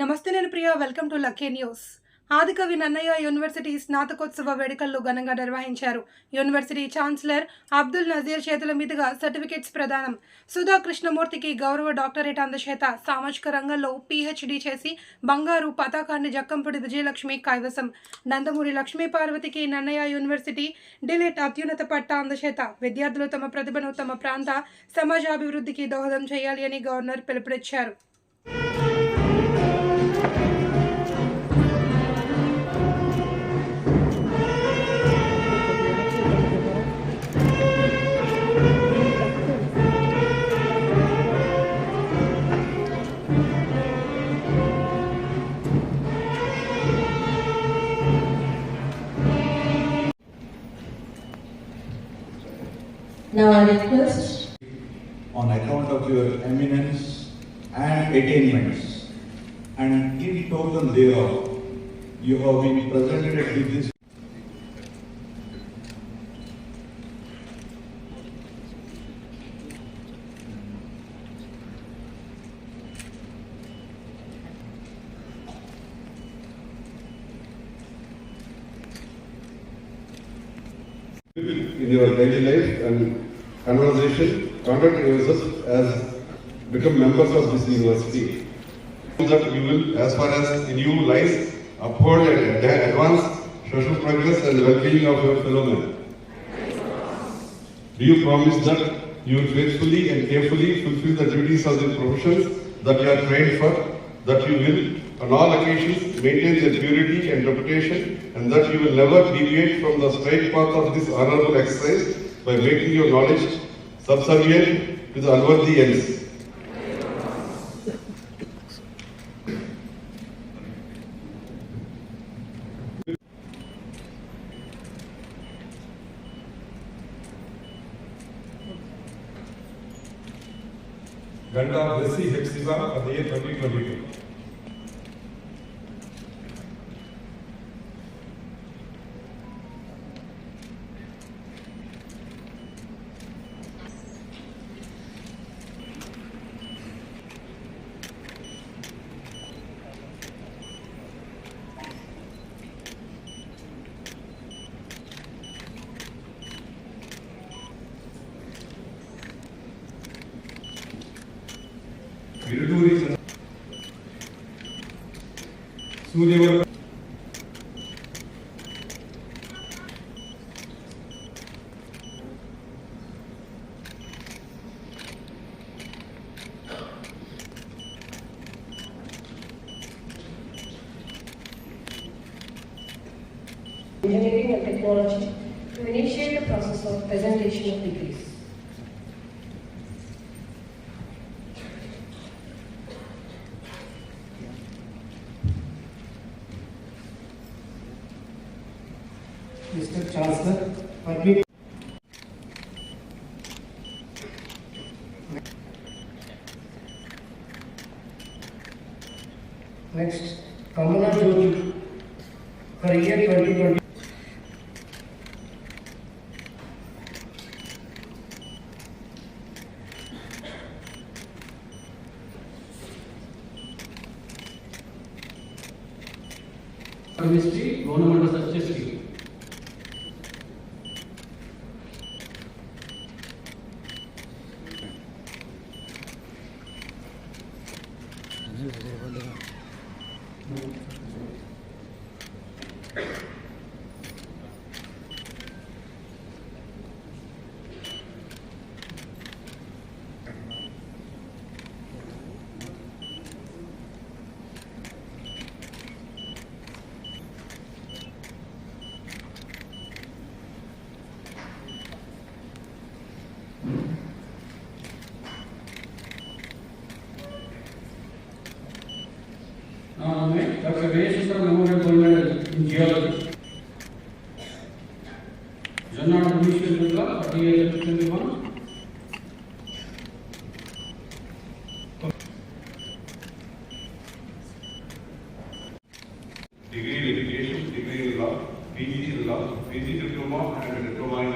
నమస్తే, నేను Priya. Welcome to lucky news. Adikavi Nannaya university స్నాతకోత్సవ వేడుకల్లో ఘనంగా నిర్వహించారు. యూనివర్సిటీ ఛాన్సలర్ అబ్దుల్ నజీర్ చేతుల మీదుగా సర్టిఫికెట్స్ ప్రదానం, సుధా కృష్ణమూర్తికి గౌరవ డాక్టరేట్ అందచేత, సామాజిక రంగంలో పీహెచ్డీ చేసి బంగారు పతాకాన్ని జక్కంపూడి విజయలక్ష్మి కైవసం, నందమూరి లక్ష్మీ పార్వతికి నన్నయ్య యూనివర్సిటీ డిలెట్ అత్యున్నత పట్టా అందచేత, విద్యార్థులు తమ ప్రతిభను తమ ప్రాంత సమాజాభివృద్ధికి దోహదం చేయాలి అని గవర్నర్ పిలుపునిచ్చారు. Now I request, on account of your eminence and attainments, and in token thereof, you have been presented with this. In your daily life and conversation, conduct yourself as become members of this university. That you will, as far as in you lies, uphold and advance social progress and well-being of your fellow men. Do you promise that you will faithfully and carefully fulfill the duties of the professions that you are trained for, that you will, on all occasions, maintain the purity and reputation, and that you will never deviate from the straight path of this honorable exercise by making your knowledge subservient to the unworthy ends? Ganda Blessy Hepzibah for the year 2022. Suryavarma Engineering and Technology to initiate the process of presentation of degrees. Mr. Chancellor, permit. Next, Kamala Jyoti for year 2020. Chemistry, government success scheme. Dr. Vayeshwar Memorial Gold Medal in Geology. Jannada Municipal Durga for the year 2021. Degree in education, degree in law, PG in law, PG diploma and diploma in